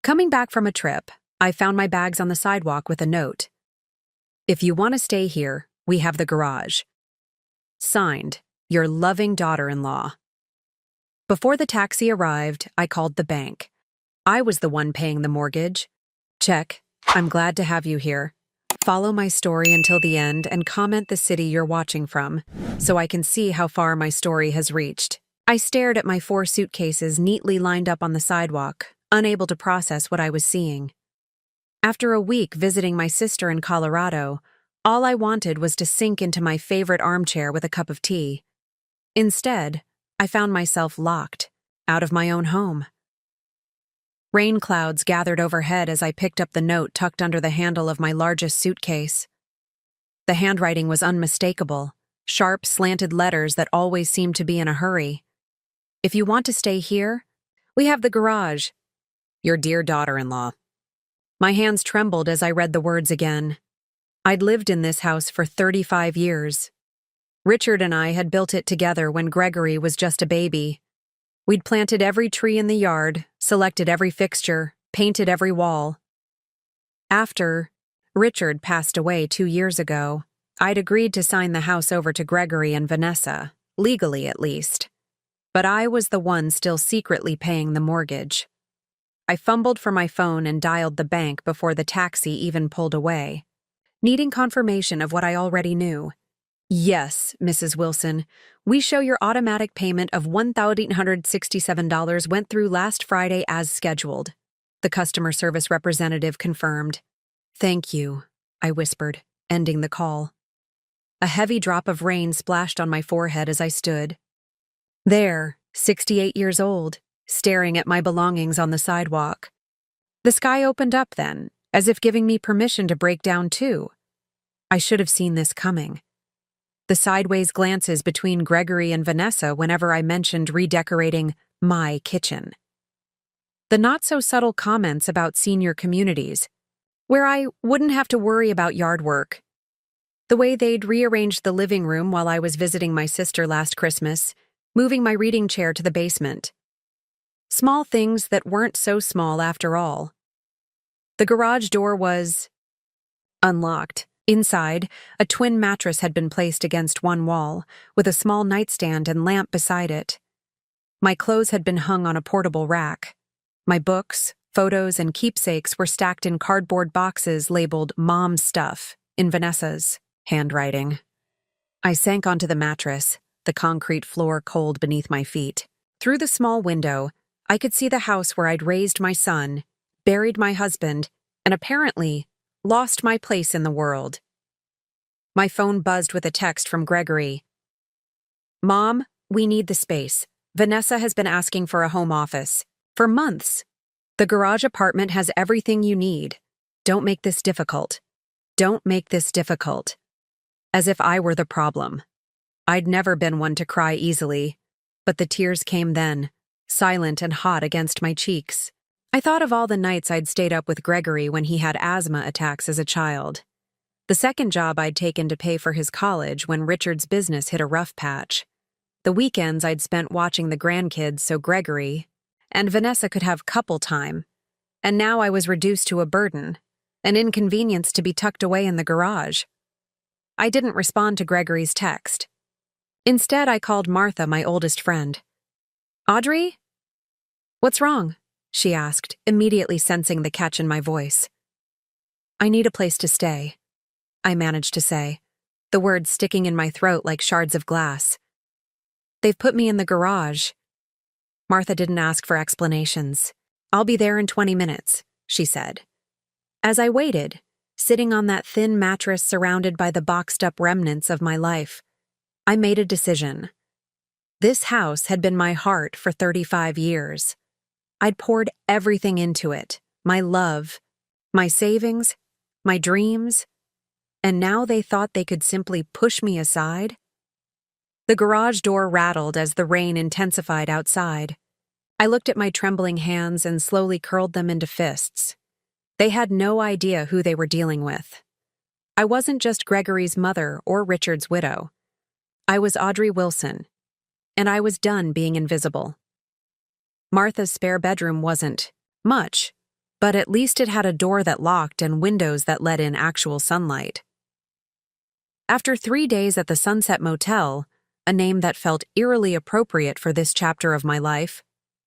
Coming back from a trip, I found my bags on the sidewalk with a note. If you want to stay here, we have the garage. Signed, your loving daughter-in-law. Before the taxi arrived, I called the bank. I was the one paying the mortgage. Check, I'm glad to have you here. Follow my story until the end and comment the city you're watching from, so I can see how far my story has reached. I stared at my 4 suitcases neatly lined up on the sidewalk, unable to process what I was seeing. After a week visiting my sister in Colorado, all I wanted was to sink into my favorite armchair with a cup of tea. Instead, I found myself locked, out of my own home. Rain clouds gathered overhead as I picked up the note tucked under the handle of my largest suitcase. The handwriting was unmistakable, sharp, slanted letters that always seemed to be in a hurry. If you want to stay here, we have the garage. Your dear daughter-in-law. My hands trembled as I read the words again. I'd lived in this house for 35 years. Richard and I had built it together when Gregory was just a baby. We'd planted every tree in the yard, selected every fixture, painted every wall. After Richard passed away 2 years ago, I'd agreed to sign the house over to Gregory and Vanessa, legally at least. But I was the one still secretly paying the mortgage. I fumbled for my phone and dialed the bank before the taxi even pulled away, needing confirmation of what I already knew. Yes, Mrs. Wilson, we show your automatic payment of $1,867 went through last Friday as scheduled, the customer service representative confirmed. Thank you, I whispered, ending the call. A heavy drop of rain splashed on my forehead as I stood. There, 68 years old, staring at my belongings on the sidewalk. The sky opened up then, as if giving me permission to break down too. I should have seen this coming. The sideways glances between Gregory and Vanessa whenever I mentioned redecorating my kitchen. The not-so-subtle comments about senior communities, where I wouldn't have to worry about yard work. The way they'd rearranged the living room while I was visiting my sister last Christmas, moving my reading chair to the basement. Small things that weren't so small after all. The garage door was unlocked. Inside, a twin mattress had been placed against one wall, with a small nightstand and lamp beside it. My clothes had been hung on a portable rack. My books, photos, and keepsakes were stacked in cardboard boxes labeled Mom Stuff in Vanessa's handwriting. I sank onto the mattress, the concrete floor cold beneath my feet. Through the small window, I could see the house where I'd raised my son, buried my husband, and apparently lost my place in the world. My phone buzzed with a text from Gregory. Mom, we need the space. Vanessa has been asking for a home office. For months. The garage apartment has everything you need. Don't make this difficult. Don't make this difficult. As if I were the problem. I'd never been one to cry easily, but the tears came then, silent and hot against my cheeks. I thought of all the nights I'd stayed up with Gregory when he had asthma attacks as a child. The second job I'd taken to pay for his college when Richard's business hit a rough patch. The weekends I'd spent watching the grandkids so Gregory and Vanessa could have couple time. And now I was reduced to a burden, an inconvenience to be tucked away in the garage. I didn't respond to Gregory's text. Instead, I called Martha, my oldest friend. Audrey? What's wrong? She asked, immediately sensing the catch in my voice. I need a place to stay, I managed to say, the words sticking in my throat like shards of glass. They've put me in the garage. Martha didn't ask for explanations. I'll be there in 20 minutes, she said. As I waited, sitting on that thin mattress surrounded by the boxed-up remnants of my life, I made a decision. This house had been my heart for 35 years. I'd poured everything into it, my love, my savings, my dreams, and now they thought they could simply push me aside? The garage door rattled as the rain intensified outside. I looked at my trembling hands and slowly curled them into fists. They had no idea who they were dealing with. I wasn't just Gregory's mother or Richard's widow. I was Audrey Wilson, and I was done being invisible. Martha's spare bedroom wasn't much, but at least it had a door that locked and windows that let in actual sunlight. After 3 days at the Sunset Motel, a name that felt eerily appropriate for this chapter of my life,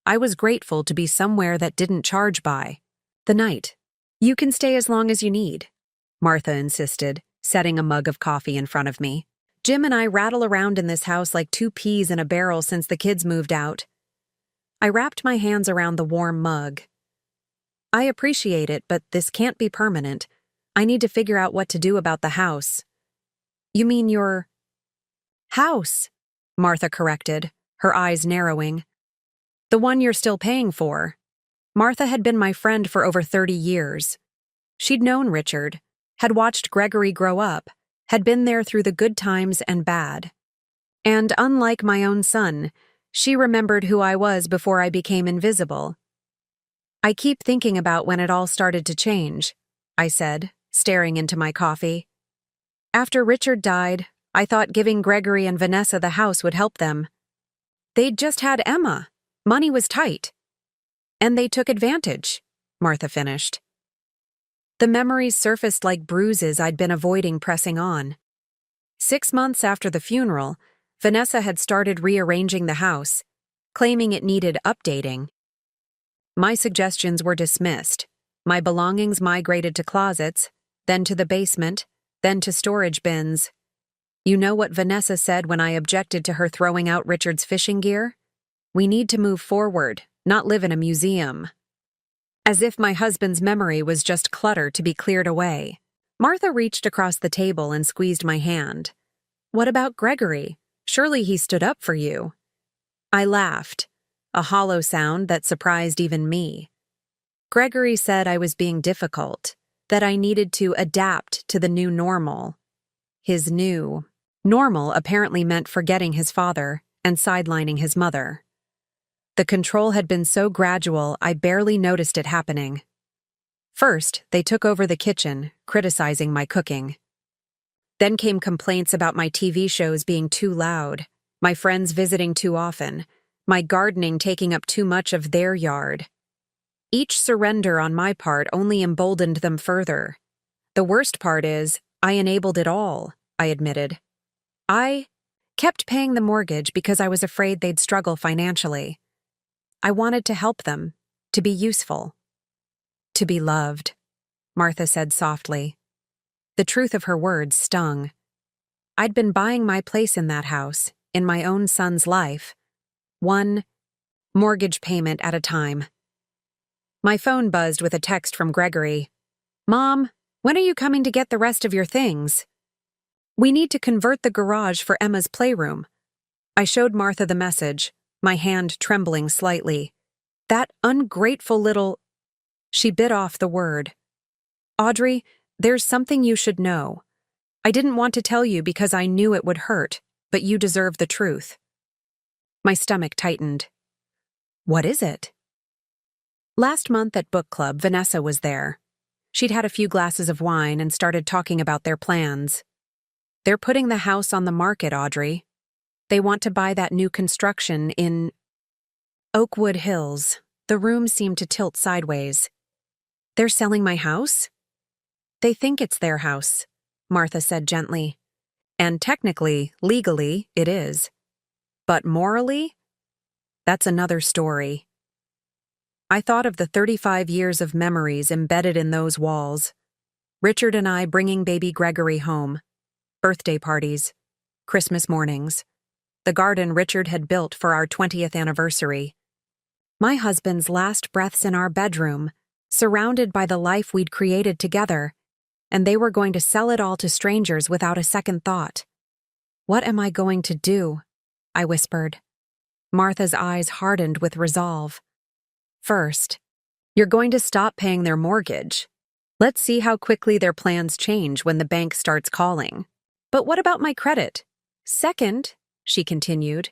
I was grateful to be somewhere that didn't charge by the night. "You can stay as long as you need," Martha insisted, setting a mug of coffee in front of me. "Jim and I rattle around in this house like 2 peas in a barrel since the kids moved out." I wrapped my hands around the warm mug. "I appreciate it, but this can't be permanent. I need to figure out what to do about the house." "You mean your house?" Martha corrected, her eyes narrowing. "The one you're still paying for." Martha had been my friend for over 30 years. She'd known Richard, had watched Gregory grow up, had been there through the good times and bad. And unlike my own son, she remembered who I was before I became invisible. "I keep thinking about when it all started to change," I said, staring into my coffee. "After Richard died, I thought giving Gregory and Vanessa the house would help them. They'd just had Emma. Money was tight. And they took advantage," Martha finished. The memories surfaced like bruises I'd been avoiding pressing on. 6 months after the funeral, Vanessa had started rearranging the house, claiming it needed updating. My suggestions were dismissed. My belongings migrated to closets, then to the basement, then to storage bins. You know what Vanessa said when I objected to her throwing out Richard's fishing gear? "We need to move forward, not live in a museum." As if my husband's memory was just clutter to be cleared away. Martha reached across the table and squeezed my hand. "What about Gregory? Surely he stood up for you." I laughed, a hollow sound that surprised even me. Gregory said I was being difficult, that I needed to adapt to the new normal. His new normal apparently meant forgetting his father and sidelining his mother. The control had been so gradual I barely noticed it happening. First, they took over the kitchen, criticizing my cooking. Then came complaints about my TV shows being too loud, my friends visiting too often, my gardening taking up too much of their yard. Each surrender on my part only emboldened them further. The worst part is, I enabled it all, I admitted. I kept paying the mortgage because I was afraid they'd struggle financially. I wanted to help them, to be useful. "To be loved," Martha said softly. The truth of her words stung. I'd been buying my place in that house, in my own son's life, one mortgage payment at a time. My phone buzzed with a text from Gregory. "Mom, when are you coming to get the rest of your things? We need to convert the garage for Emma's playroom." I showed Martha the message, my hand trembling slightly. "That ungrateful little—" She bit off the word. "Audrey, there's something you should know. I didn't want to tell you because I knew it would hurt, but you deserve the truth." My stomach tightened. "What is it?" Last month at book club, Vanessa was there. She'd had a few glasses of wine and started talking about their plans. "They're putting the house on the market, Audrey. They want to buy that new construction in Oakwood Hills." The room seemed to tilt sideways. "They're selling my house?" "They think it's their house," Martha said gently. "And technically, legally, it is. But morally? That's another story." I thought of the 35 years of memories embedded in those walls. Richard and I bringing baby Gregory home. Birthday parties. Christmas mornings. The garden Richard had built for our 20th anniversary. My husband's last breaths in our bedroom, surrounded by the life we'd created together, and they were going to sell it all to strangers without a second thought. "What am I going to do?" I whispered. Martha's eyes hardened with resolve. "First, you're going to stop paying their mortgage. Let's see how quickly their plans change when the bank starts calling." "But what about my credit?" "Second," she continued,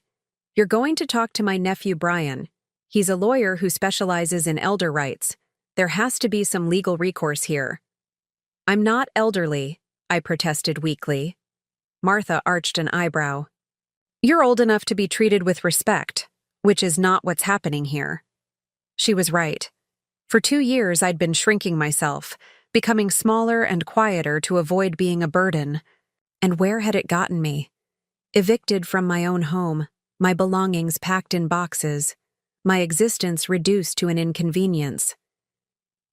"you're going to talk to my nephew Brian. He's a lawyer who specializes in elder rights. There has to be some legal recourse here." "I'm not elderly," I protested weakly. Martha arched an eyebrow. "You're old enough to be treated with respect, which is not what's happening here." She was right. For 2 years, I'd been shrinking myself, becoming smaller and quieter to avoid being a burden. And where had it gotten me? Evicted from my own home, my belongings packed in boxes, my existence reduced to an inconvenience.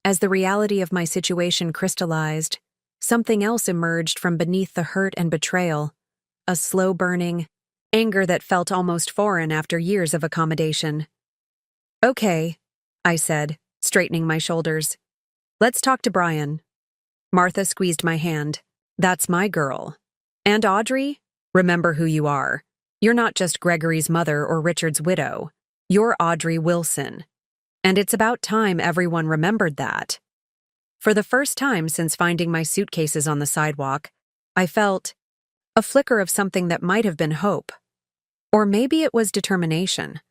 As the reality of my situation crystallized, something else emerged from beneath the hurt and betrayal, a slow-burning anger that felt almost foreign after years of accommodation. "Okay," I said, straightening my shoulders. "Let's talk to Brian." Martha squeezed my hand. "That's my girl. And Audrey, remember who you are. You're not just Gregory's mother or Richard's widow. You're Audrey Wilson. And it's about time everyone remembered that." For the first time since finding my suitcases on the sidewalk, I felt a flicker of something that might have been hope. Or maybe it was determination.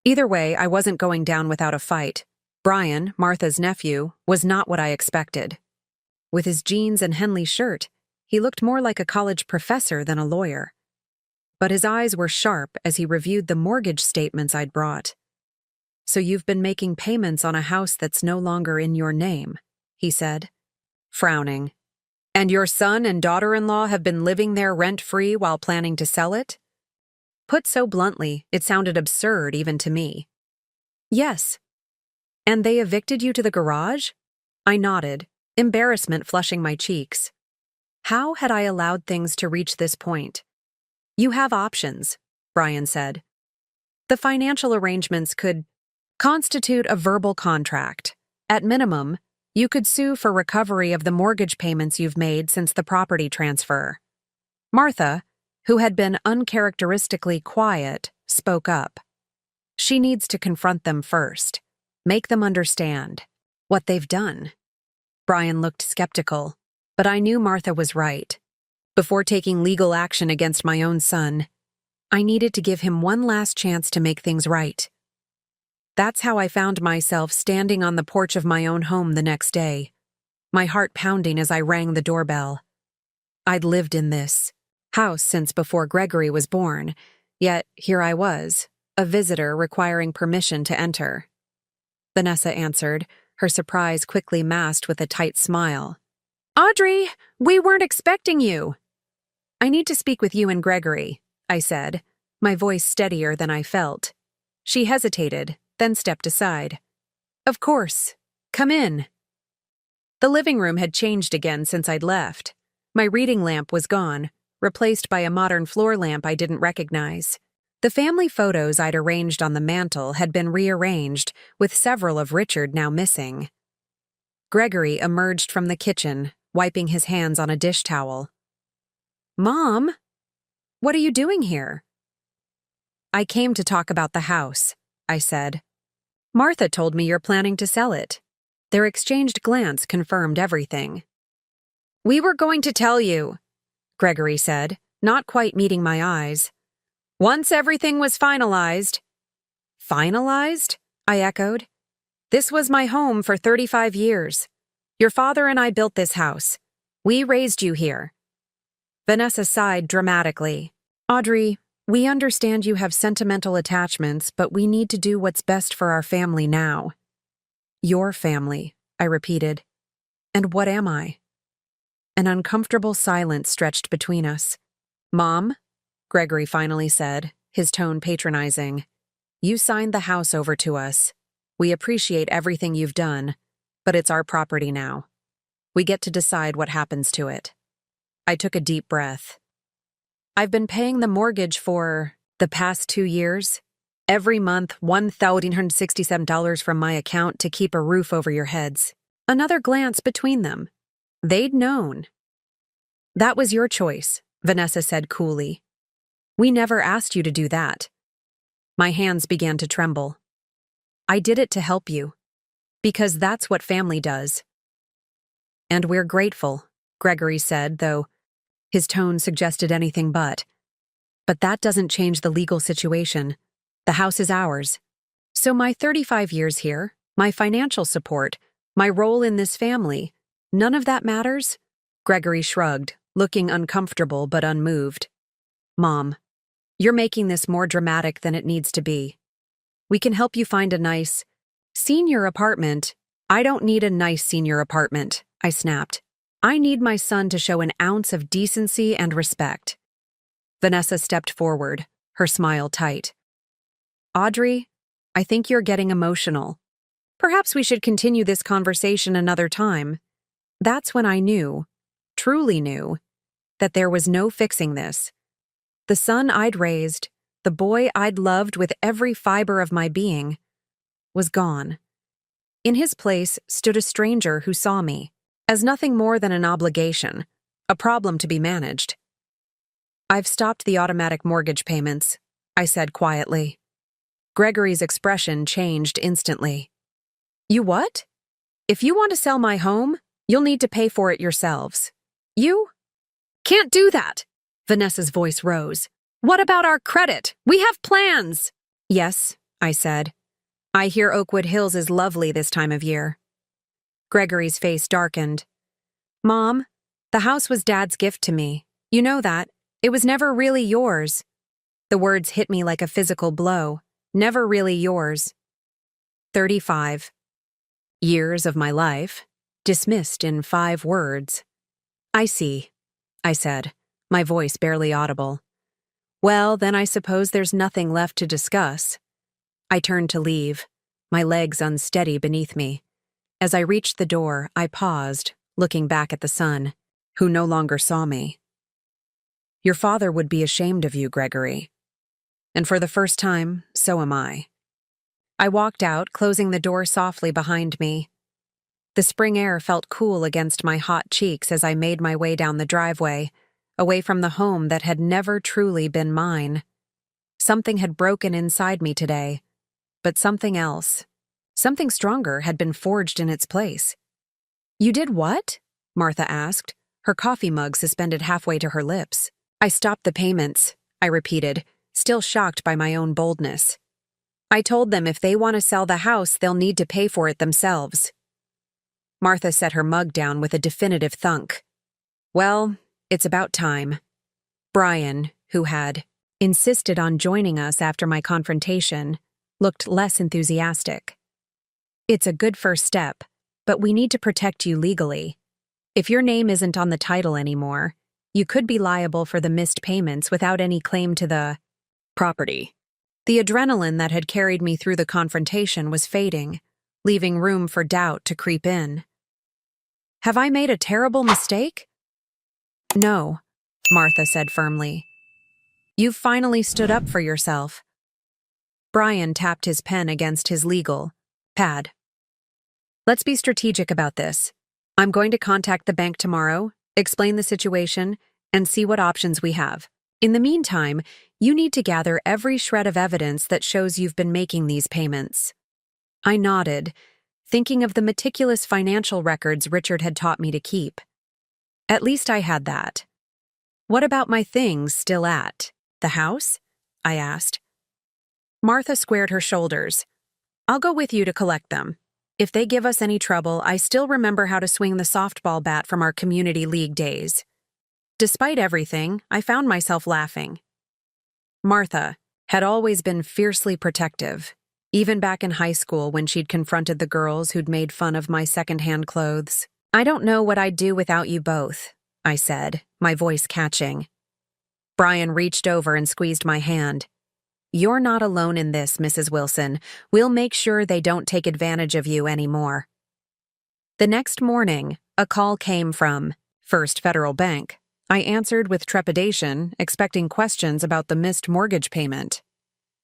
Either way, I wasn't going down without a fight. Brian, Martha's nephew, was not what I expected. With his jeans and Henley shirt, he looked more like a college professor than a lawyer. But his eyes were sharp as he reviewed the mortgage statements I'd brought. "So you've been making payments on a house that's no longer in your name," he said, frowning. "And your son and daughter-in-law have been living there rent-free while planning to sell it?" Put so bluntly, it sounded absurd even to me. "Yes." "And they evicted you to the garage?" I nodded, embarrassment flushing my cheeks. How had I allowed things to reach this point? "You have options," Brian said. "The financial arrangements could constitute a verbal contract. At minimum, you could sue for recovery of the mortgage payments you've made since the property transfer." Martha, who had been uncharacteristically quiet, spoke up. "She needs to confront them first. Make them understand what they've done." Brian looked skeptical, but I knew Martha was right. Before taking legal action against my own son, I needed to give him one last chance to make things right. That's how I found myself standing on the porch of my own home the next day, my heart pounding as I rang the doorbell. I'd lived in this house since before Gregory was born, yet here I was, a visitor requiring permission to enter. Vanessa answered, her surprise quickly masked with a tight smile. "Audrey, we weren't expecting you." "I need to speak with you and Gregory," I said, my voice steadier than I felt. She hesitated, then stepped aside. "Of course. Come in." The living room had changed again since I'd left. My reading lamp was gone, replaced by a modern floor lamp I didn't recognize. The family photos I'd arranged on the mantel had been rearranged, with several of Richard now missing. Gregory emerged from the kitchen, wiping his hands on a dish towel. "Mom, what are you doing here?" "I came to talk about the house," I said. "Martha told me you're planning to sell it." Their exchanged glance confirmed everything. "We were going to tell you," Gregory said, not quite meeting my eyes. "Once everything was finalized." "Finalized?" I echoed. "This was my home for 35 years. Your father and I built this house. We raised you here." Vanessa sighed dramatically. "Audrey, we understand you have sentimental attachments, but we need to do what's best for our family now." "Your family," I repeated. "And what am I?" An uncomfortable silence stretched between us. "Mom," Gregory finally said, his tone patronizing, "you signed the house over to us. We appreciate everything you've done, but it's our property now. We get to decide what happens to it." I took a deep breath. "I've been paying the mortgage for the past 2 years. Every month, $1,167 from my account to keep a roof over your heads." Another glance between them. They'd known. "That was your choice," Vanessa said coolly. "We never asked you to do that." My hands began to tremble. "I did it to help you. Because that's what family does." "And we're grateful," Gregory said, though his tone suggested anything but. "But that doesn't change the legal situation. The house is ours. So my 35 years here, my financial support, my role in this family, none of that matters?" Gregory shrugged, looking uncomfortable but unmoved. "Mom, you're making this more dramatic than it needs to be. We can help you find a nice Senior apartment? I don't need a nice senior apartment, I snapped. I need my son to show an ounce of decency and respect. Vanessa stepped forward, her smile tight. Audrey, I think you're getting emotional. Perhaps we should continue this conversation another time. That's when I knew, truly knew, that there was no fixing this. The son I'd raised, the boy I'd loved with every fiber of my being, was gone. In his place stood a stranger who saw me as nothing more than an obligation, a problem to be managed. I've stopped the automatic mortgage payments, I said quietly. Gregory's expression changed instantly. You what? If you want to sell my home, you'll need to pay for it yourselves. You? Can't do that. Vanessa's voice rose. What about our credit? We have plans. Yes, I said. I hear Oakwood Hills is lovely this time of year. Gregory's face darkened. Mom, the house was Dad's gift to me. You know that. It was never really yours. The words hit me like a physical blow. Never really yours. 35. Years of my life, dismissed in 5 words. I see, I said, my voice barely audible. Well, then I suppose there's nothing left to discuss. I turned to leave, my legs unsteady beneath me. As I reached the door, I paused, looking back at the son, who no longer saw me. Your father would be ashamed of you, Gregory. And for the first time, so am I. I walked out, closing the door softly behind me. The spring air felt cool against my hot cheeks as I made my way down the driveway, away from the home that had never truly been mine. Something had broken inside me today, but something else, something stronger, had been forged in its place. You did what? Martha asked, her coffee mug suspended halfway to her lips. I stopped the payments, I repeated, still shocked by my own boldness. I told them if they want to sell the house, they'll need to pay for it themselves. Martha set her mug down with a definitive thunk. Well, it's about time. Brian, who had insisted on joining us after my confrontation, looked less enthusiastic. It's a good first step, but we need to protect you legally. If your name isn't on the title anymore, you could be liable for the missed payments without any claim to the property. The adrenaline that had carried me through the confrontation was fading, leaving room for doubt to creep in. Have I made a terrible mistake? No, Martha said firmly. You've finally stood up for yourself. Brian tapped his pen against his legal pad. Let's be strategic about this. I'm going to contact the bank tomorrow, explain the situation, and see what options we have. In the meantime, you need to gather every shred of evidence that shows you've been making these payments. I nodded, thinking of the meticulous financial records Richard had taught me to keep. At least I had that. What about my things still at the house? I asked. Martha squared her shoulders. I'll go with you to collect them. If they give us any trouble, I still remember how to swing the softball bat from our community league days. Despite everything, I found myself laughing. Martha had always been fiercely protective, even back in high school when she'd confronted the girls who'd made fun of my secondhand clothes. I don't know what I'd do without you both, I said, my voice catching. Brian reached over and squeezed my hand. You're not alone in this, Mrs. Wilson. We'll make sure they don't take advantage of you anymore. The next morning, a call came from First Federal Bank. I answered with trepidation, expecting questions about the missed mortgage payment.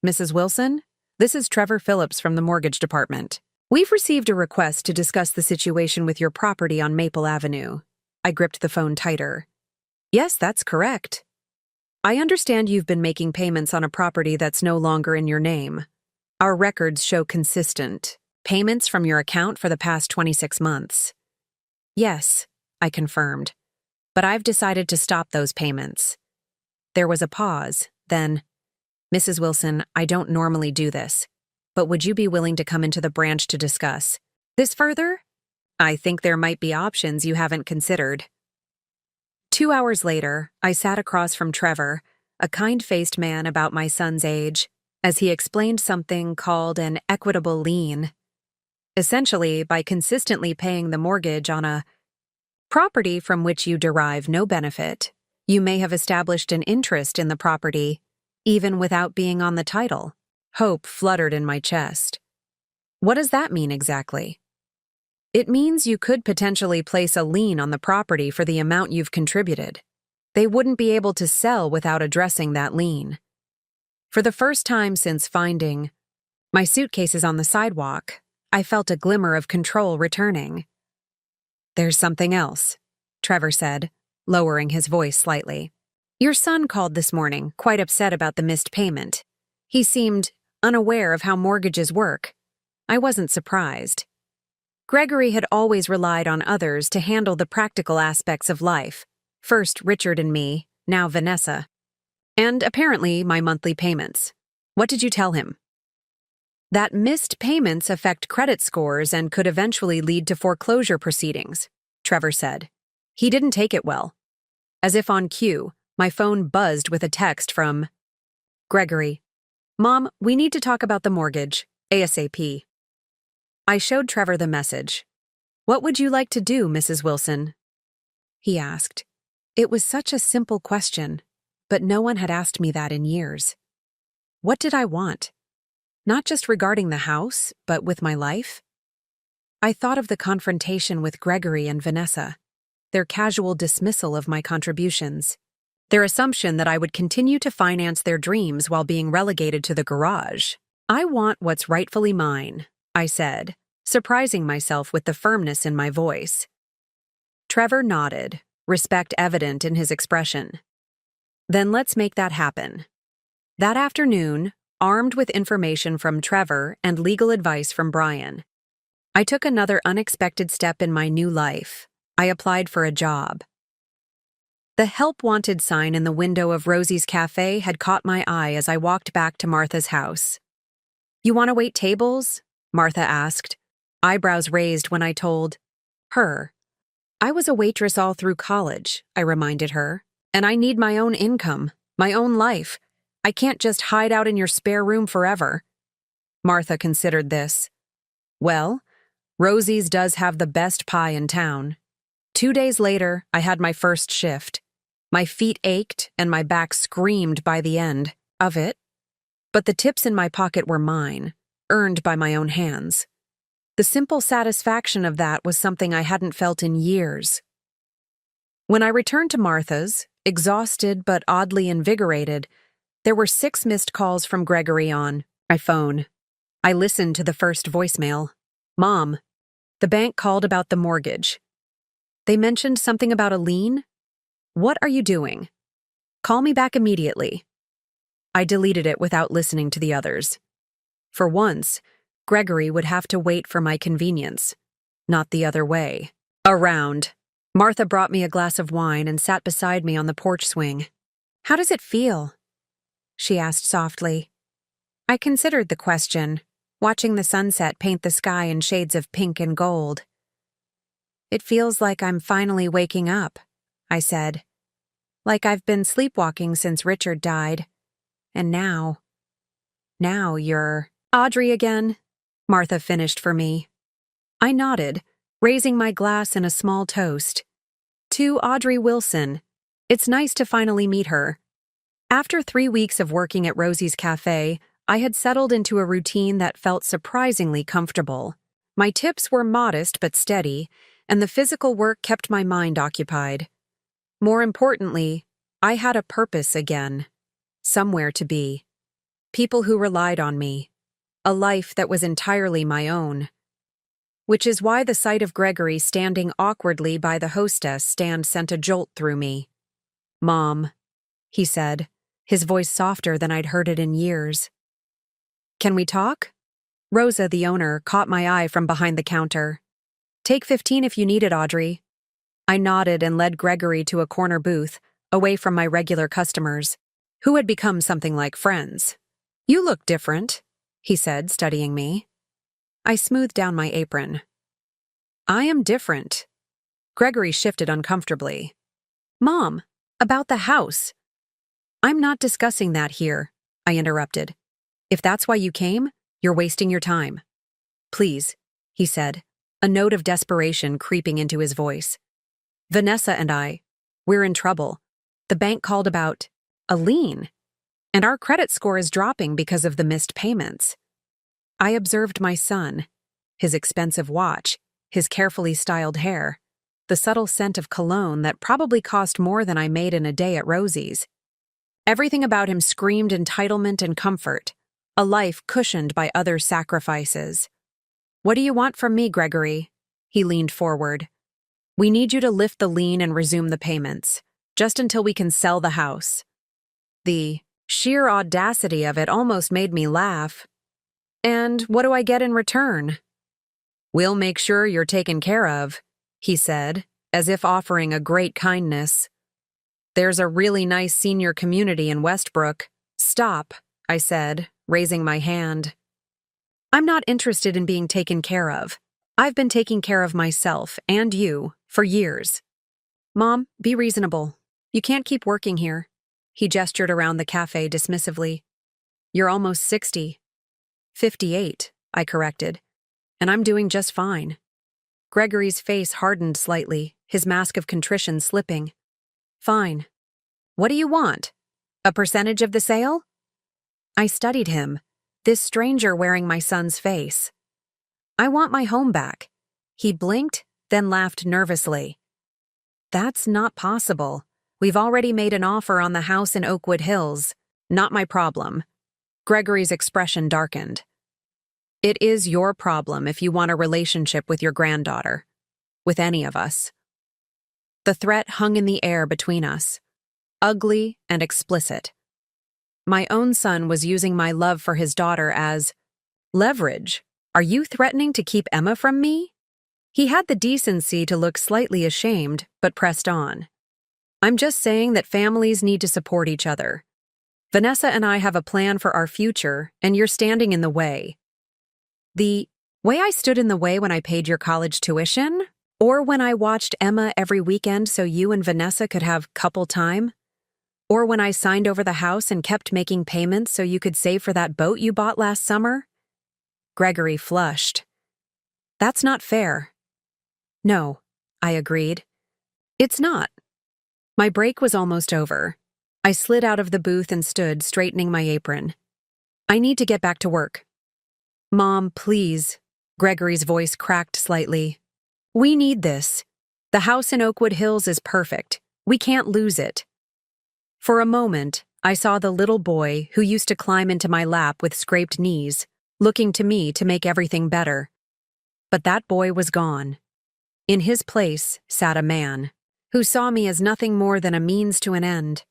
Mrs. Wilson, this is Trevor Phillips from the mortgage department. We've received a request to discuss the situation with your property on Maple Avenue. I gripped the phone tighter. Yes, that's correct. I understand you've been making payments on a property that's no longer in your name. Our records show consistent payments from your account for the past 26 months. Yes, I confirmed, but I've decided to stop those payments. There was a pause, then, Mrs. Wilson, I don't normally do this, but would you be willing to come into the branch to discuss this further? I think there might be options you haven't considered. 2 hours later, I sat across from Trevor, a kind-faced man about my son's age, as he explained something called an equitable lien. essentially by consistently paying the mortgage on a property from which you derive no benefit. You may have established an interest in the property, even without being on the title. Hope fluttered in my chest. What does that mean exactly? It means you could potentially place a lien on the property for the amount you've contributed. They wouldn't be able to sell without addressing that lien. For the first time since finding my suitcases on the sidewalk, I felt a glimmer of control returning. "There's something else," Trevor said, lowering his voice slightly. "Your son called this morning, quite upset about the missed payment. He seemed unaware of how mortgages work. I wasn't surprised. Gregory had always relied on others to handle the practical aspects of life. First Richard and me, now Vanessa. And apparently my monthly payments. What did you tell him?" "That missed payments affect credit scores and could eventually lead to foreclosure proceedings," Trevor said. He didn't take it well. As if on cue, my phone buzzed with a text from Gregory. "Mom, we need to talk about the mortgage, ASAP." I showed Trevor the message. "What would you like to do, Mrs. Wilson?" he asked. It was such a simple question, but no one had asked me that in years. What did I want? Not just regarding the house, but with my life? I thought of the confrontation with Gregory and Vanessa, their casual dismissal of my contributions, their assumption that I would continue to finance their dreams while being relegated to the garage. "I want what's rightfully mine," I said, surprising myself with the firmness in my voice. Trevor nodded, respect evident in his expression. "Then let's make that happen." That afternoon, armed with information from Trevor and legal advice from Brian, I took another unexpected step in my new life. I applied for a job. The help wanted sign in the window of Rosie's cafe had caught my eye as I walked back to Martha's house. "You want to wait tables?" Martha asked, eyebrows raised when I told her. "I was a waitress all through college," I reminded her, "and I need my own income, my own life. I can't just hide out in your spare room forever." Martha considered this. "Well, Rosie's does have the best pie in town." 2 days later, I had my first shift. My feet ached and my back screamed by the end of it. But the tips in my pocket were mine, earned by my own hands. The simple satisfaction of that was something I hadn't felt in years. When I returned to Martha's, exhausted but oddly invigorated, there were 6 missed calls from Gregory on my phone. I listened to the first voicemail. "Mom, the bank called about the mortgage. They mentioned something about a lien? What are you doing? Call me back immediately." I deleted it without listening to the others. For once, Gregory would have to wait for my convenience, not the other way. Around, Martha brought me a glass of wine and sat beside me on the porch swing. "How does it feel?" she asked softly. I considered the question, watching the sunset paint the sky in shades of pink and gold. "It feels like I'm finally waking up," I said. "Like I've been sleepwalking since Richard died. And now you're Audrey again," Martha finished for me. I nodded, raising my glass in a small toast. "To Audrey Wilson. It's nice to finally meet her." After 3 weeks of working at Rosie's Cafe, I had settled into a routine that felt surprisingly comfortable. My tips were modest but steady, and the physical work kept my mind occupied. More importantly, I had a purpose again. Somewhere to be. People who relied on me. A life that was entirely my own. Which is why the sight of Gregory standing awkwardly by the hostess stand sent a jolt through me. "Mom," he said, his voice softer than I'd heard it in years. "Can we talk?" Rosa, the owner, caught my eye from behind the counter. "Take 15 if you need it, Audrey." I nodded and led Gregory to a corner booth, away from my regular customers, who had become something like friends. "You look different," he said, studying me. I smoothed down my apron. "I am different." Gregory shifted uncomfortably. "Mom, about the house." "I'm not discussing that here," I interrupted. "If that's why you came, you're wasting your time." "Please," he said, a note of desperation creeping into his voice. Vanessa and we're in trouble. The bank called about a lien, and our credit score is dropping because of the missed payments. I observed my son, his expensive watch, his carefully styled hair, the subtle scent of cologne that probably cost more than I made in a day at Rosie's. Everything about him screamed entitlement and comfort, a life cushioned by other sacrifices. What do you want from me, Gregory? He leaned forward. We need you to lift the lien and resume the payments, just until we can sell the house. The sheer audacity of it almost made me laugh. And what do I get in return? We'll make sure you're taken care of, he said, as if offering a great kindness. There's a really nice senior community in Westbrook. Stop, I said, raising my hand. I'm not interested in being taken care of. I've been taking care of myself and you for years. Mom, be reasonable. You can't keep working here. He gestured around the cafe dismissively. You're almost 60. 58, I corrected. And I'm doing just fine. Gregory's face hardened slightly, his mask of contrition slipping. Fine. What do you want? A percentage of the sale? I studied him, this stranger wearing my son's face. I want my home back. He blinked, then laughed nervously. That's not possible. We've already made an offer on the house in Oakwood Hills. Not my problem. Gregory's expression darkened. It is your problem if you want a relationship with your granddaughter. With any of us. The threat hung in the air between us. Ugly and explicit. My own son was using my love for his daughter as leverage. Are you threatening to keep Emma from me? He had the decency to look slightly ashamed, but pressed on. I'm just saying that families need to support each other. Vanessa and I have a plan for our future, and you're standing in the way. The way I stood in the way when I paid your college tuition? Or when I watched Emma every weekend so you and Vanessa could have couple time? Or when I signed over the house and kept making payments so you could save for that boat you bought last summer? Gregory flushed. That's not fair. No, I agreed. It's not. My break was almost over. I slid out of the booth and stood, straightening my apron. I need to get back to work. Mom, please. Gregory's voice cracked slightly. We need this. The house in Oakwood Hills is perfect. We can't lose it. For a moment, I saw the little boy who used to climb into my lap with scraped knees, looking to me to make everything better. But that boy was gone. In his place sat a man, who saw me as nothing more than a means to an end.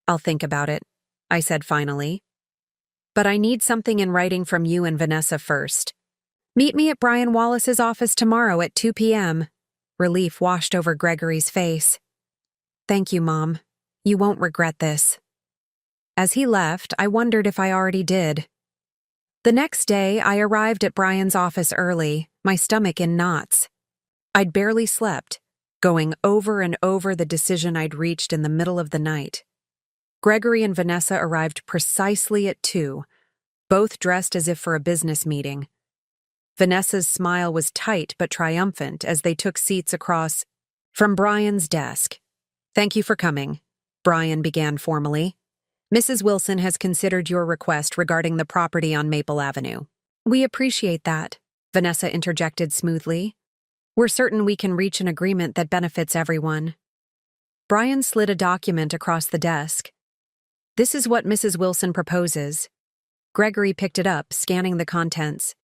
I'll think about it, I said finally. But I need something in writing from you and Vanessa first. Meet me at Brian Wallace's office tomorrow at 2 p.m. Relief washed over Gregory's face. Thank you, Mom. You won't regret this. As he left, I wondered if I already did. The next day, I arrived at Brian's office early, my stomach in knots. I'd barely slept, going over and over the decision I'd reached in the middle of the night. Gregory and Vanessa arrived precisely at 2, both dressed as if for a business meeting. Vanessa's smile was tight but triumphant as they took seats across from Brian's desk. Thank you for coming, Brian began formally. Mrs. Wilson has considered your request regarding the property on Maple Avenue. We appreciate that, Vanessa interjected smoothly. We're certain we can reach an agreement that benefits everyone. Brian slid a document across the desk. This is what Mrs. Wilson proposes. Gregory picked it up, scanning the contents.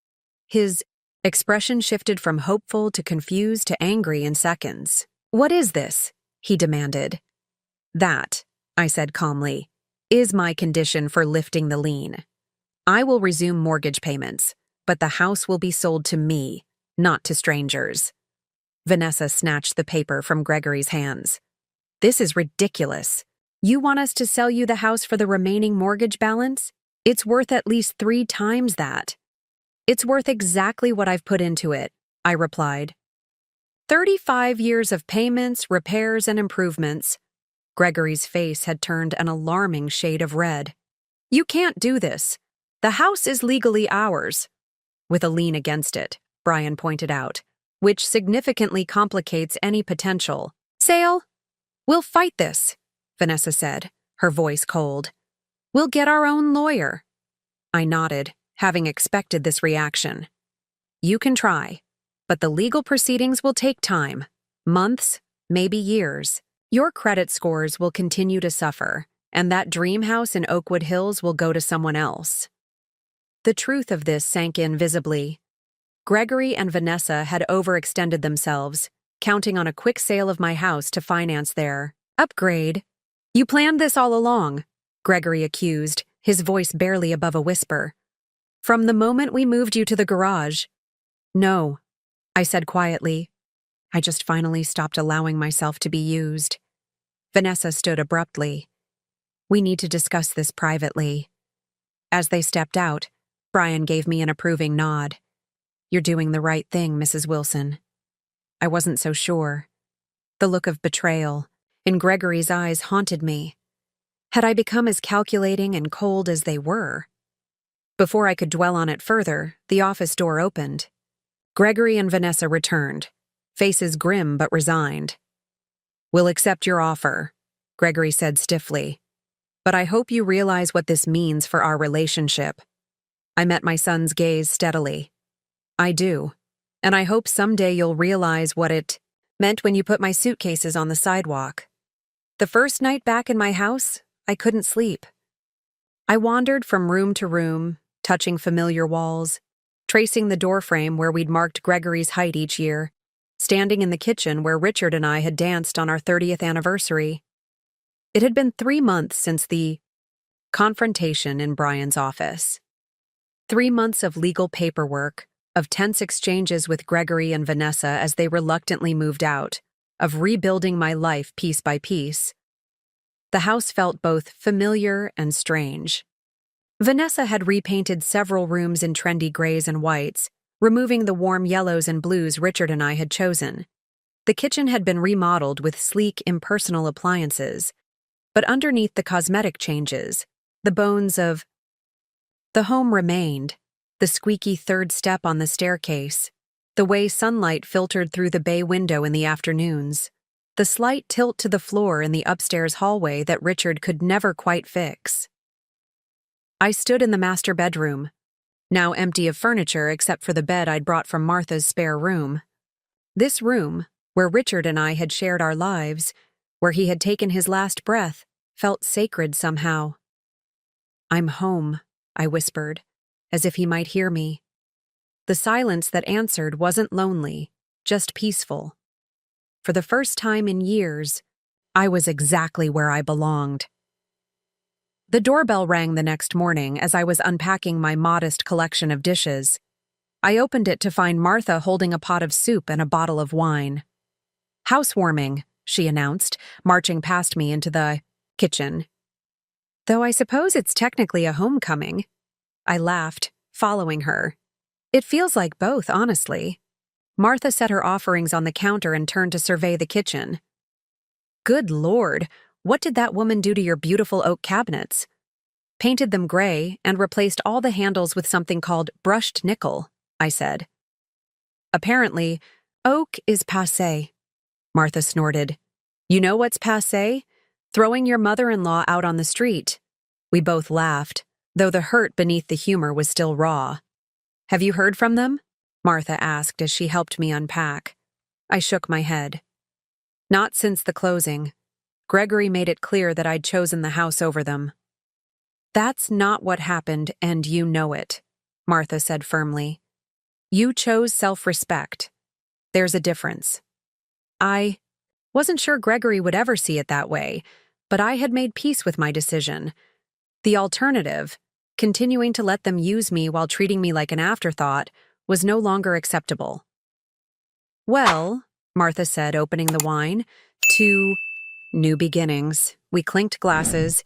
His expression shifted from hopeful to confused to angry in seconds. What is this? He demanded. That, I said calmly, is my condition for lifting the lien. I will resume mortgage payments, but the house will be sold to me, not to strangers. Vanessa snatched the paper from Gregory's hands. This is ridiculous. You want us to sell you the house for the remaining mortgage balance? It's worth at least 3 times that. It's worth exactly what I've put into it, I replied. 35 years of payments, repairs, and improvements. Gregory's face had turned an alarming shade of red. You can't do this. The house is legally ours, with a lien against it, Brian pointed out, which significantly complicates any potential sale. We'll fight this, Vanessa said, her voice cold. We'll get our own lawyer. I nodded, having expected this reaction. You can try, but the legal proceedings will take time, months, maybe years. Your credit scores will continue to suffer, and that dream house in Oakwood Hills will go to someone else. The truth of this sank in visibly. Gregory and Vanessa had overextended themselves, counting on a quick sale of my house to finance their upgrade. You planned this all along, Gregory accused, his voice barely above a whisper. From the moment we moved you to the garage. No, I said quietly. I just finally stopped allowing myself to be used. Vanessa stood abruptly. We need to discuss this privately. As they stepped out, Brian gave me an approving nod. You're doing the right thing, Mrs. Wilson. I wasn't so sure. The look of betrayal in Gregory's eyes haunted me. Had I become as calculating and cold as they were? Before I could dwell on it further, the office door opened. Gregory and Vanessa returned, faces grim but resigned. We'll accept your offer, Gregory said stiffly. But I hope you realize what this means for our relationship. I met my son's gaze steadily. I do, and I hope someday you'll realize what it meant when you put my suitcases on the sidewalk. The first night back in my house, I couldn't sleep. I wandered from room to room, touching familiar walls, tracing the doorframe where we'd marked Gregory's height each year, standing in the kitchen where Richard and I had danced on our 30th anniversary. It had been 3 months since the confrontation in Brian's office. 3 months of legal paperwork, of tense exchanges with Gregory and Vanessa as they reluctantly moved out, of rebuilding my life piece by piece. The house felt both familiar and strange. Vanessa had repainted several rooms in trendy grays and whites, removing the warm yellows and blues Richard and I had chosen. The kitchen had been remodeled with sleek, impersonal appliances, but underneath the cosmetic changes, the bones of the home remained. The squeaky third step on the staircase, the way sunlight filtered through the bay window in the afternoons, the slight tilt to the floor in the upstairs hallway that Richard could never quite fix. I stood in the master bedroom, now empty of furniture except for the bed I'd brought from Martha's spare room. This room, where Richard and I had shared our lives, where he had taken his last breath, felt sacred somehow. I'm home, I whispered, as if he might hear me. The silence that answered wasn't lonely, just peaceful. For the first time in years, I was exactly where I belonged. The doorbell rang the next morning as I was unpacking my modest collection of dishes. I opened it to find Martha holding a pot of soup and a bottle of wine. Housewarming, she announced, marching past me into the kitchen. Though I suppose it's technically a homecoming. I laughed, following her. It feels like both, honestly. Martha set her offerings on the counter and turned to survey the kitchen. Good Lord, what did that woman do to your beautiful oak cabinets? Painted them gray and replaced all the handles with something called brushed nickel, I said. Apparently, oak is passé, Martha snorted. You know what's passé? Throwing your mother-in-law out on the street. We both laughed, though the hurt beneath the humor was still raw. Have you heard from them? Martha asked as she helped me unpack. I shook my head. Not since the closing. Gregory made it clear that I'd chosen the house over them. That's not what happened, and you know it, Martha said firmly. You chose self-respect. There's a difference. I wasn't sure Gregory would ever see it that way, but I had made peace with my decision. The alternative, continuing to let them use me while treating me like an afterthought, was no longer acceptable. Well, Martha said, opening the wine, to new beginnings. We clinked glasses,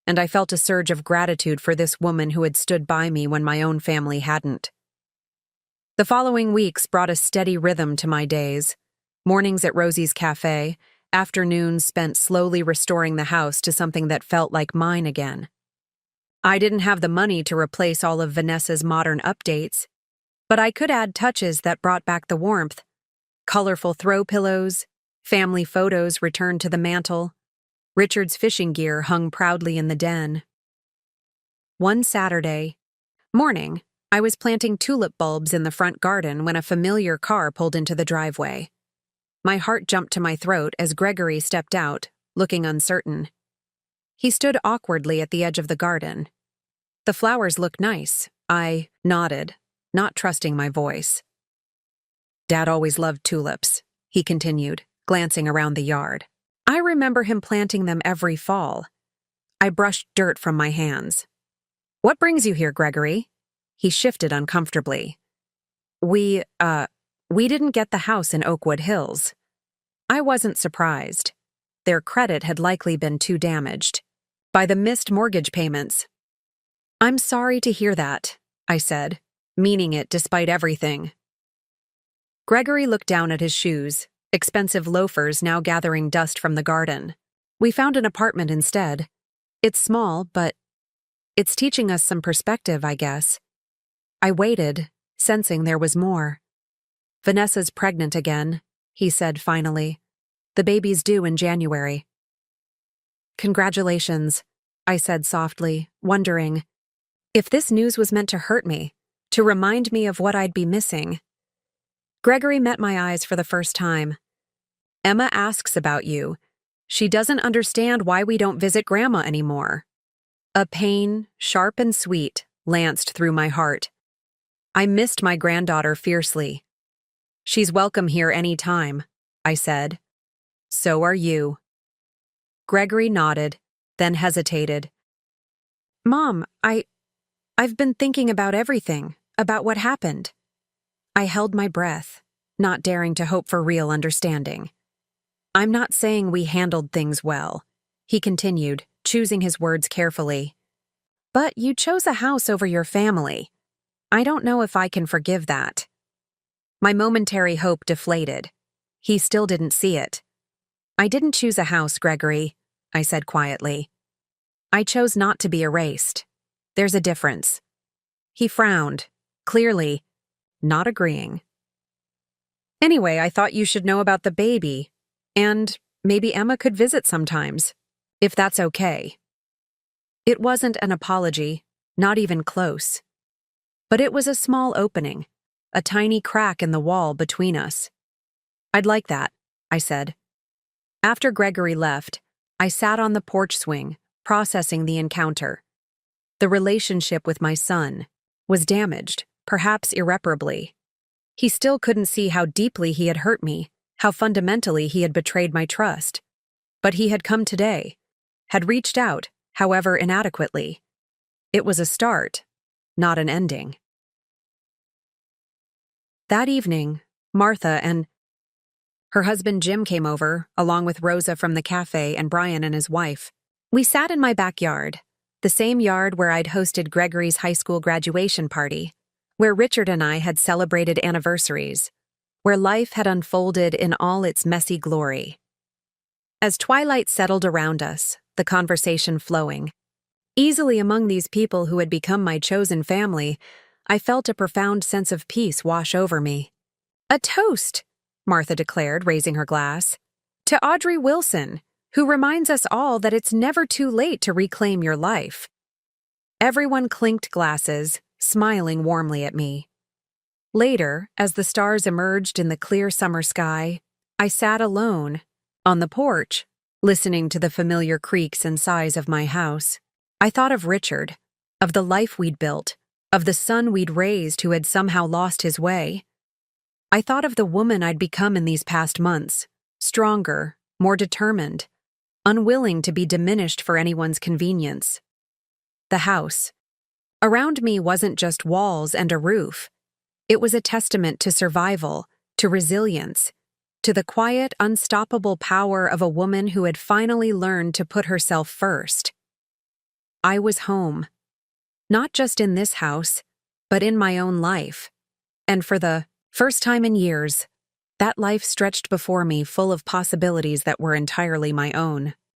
and I felt a surge of gratitude for this woman who had stood by me when my own family hadn't. The following weeks brought a steady rhythm to my days. Mornings at Rosie's Cafe, afternoons spent slowly restoring the house to something that felt like mine again. I didn't have the money to replace all of Vanessa's modern updates, But I could add touches that brought back the warmth. Colorful throw pillows, family photos returned to the mantel. Richard's fishing gear hung proudly in the den. One Saturday morning, I was planting tulip bulbs in the front garden when a familiar car pulled into the driveway. My heart jumped to my throat as Gregory stepped out, looking uncertain. He stood awkwardly at the edge of the garden. The flowers looked nice. I nodded, not trusting my voice. Dad always loved tulips, he continued, glancing around the yard. I remember him planting them every fall. I brushed dirt from my hands. What brings you here, Gregory? He shifted uncomfortably. We didn't get the house in Oakwood Hills. I wasn't surprised. Their credit had likely been too damaged by the missed mortgage payments. I'm sorry to hear that, I said, meaning it despite everything. Gregory looked down at his shoes, expensive loafers now gathering dust from the garden. We found an apartment instead. It's small, but it's teaching us some perspective, I guess. I waited, sensing there was more. Vanessa's pregnant again, he said finally. The baby's due in January. Congratulations, I said softly, wondering if this news was meant to hurt me, to remind me of what I'd be missing. Gregory met my eyes for the first time. Emma asks about you. She doesn't understand why we don't visit Grandma anymore. A pain, sharp and sweet, lanced through my heart. I missed my granddaughter fiercely. She's welcome here any time, I said. So are you. Gregory nodded, then hesitated. Mom, I've been thinking about everything, about what happened. I held my breath, not daring to hope for real understanding. I'm not saying we handled things well, he continued, choosing his words carefully. But you chose a house over your family. I don't know if I can forgive that. My momentary hope deflated. He still didn't see it. I didn't choose a house, Gregory, I said quietly. I chose not to be erased. There's a difference. He frowned, clearly not agreeing. Anyway, I thought you should know about the baby, and maybe Emma could visit sometimes, if that's okay. It wasn't an apology, not even close. But it was a small opening, a tiny crack in the wall between us. I'd like that, I said. After Gregory left, I sat on the porch swing, processing the encounter. The relationship with my son was damaged, perhaps irreparably. He still couldn't see how deeply he had hurt me, how fundamentally he had betrayed my trust. But he had come today, had reached out, however inadequately. It was a start, not an ending. That evening, Martha and her husband Jim came over, along with Rosa from the cafe and Brian and his wife. We sat in my backyard, the same yard where I'd hosted Gregory's high school graduation party, where Richard and I had celebrated anniversaries, where life had unfolded in all its messy glory. As twilight settled around us, the conversation flowing, easily among these people who had become my chosen family, I felt a profound sense of peace wash over me. A toast, Martha declared, raising her glass, to Audrey Wilson, who reminds us all that it's never too late to reclaim your life. Everyone clinked glasses, smiling warmly at me. Later, as the stars emerged in the clear summer sky, I sat alone, on the porch, listening to the familiar creaks and sighs of my house. I thought of Richard, of the life we'd built, of the son we'd raised who had somehow lost his way. I thought of the woman I'd become in these past months, stronger, more determined, unwilling to be diminished for anyone's convenience. The house around me wasn't just walls and a roof. It was a testament to survival, to resilience, to the quiet, unstoppable power of a woman who had finally learned to put herself first. I was home, not just in this house, but in my own life. And for the first time in years, that life stretched before me full of possibilities that were entirely my own.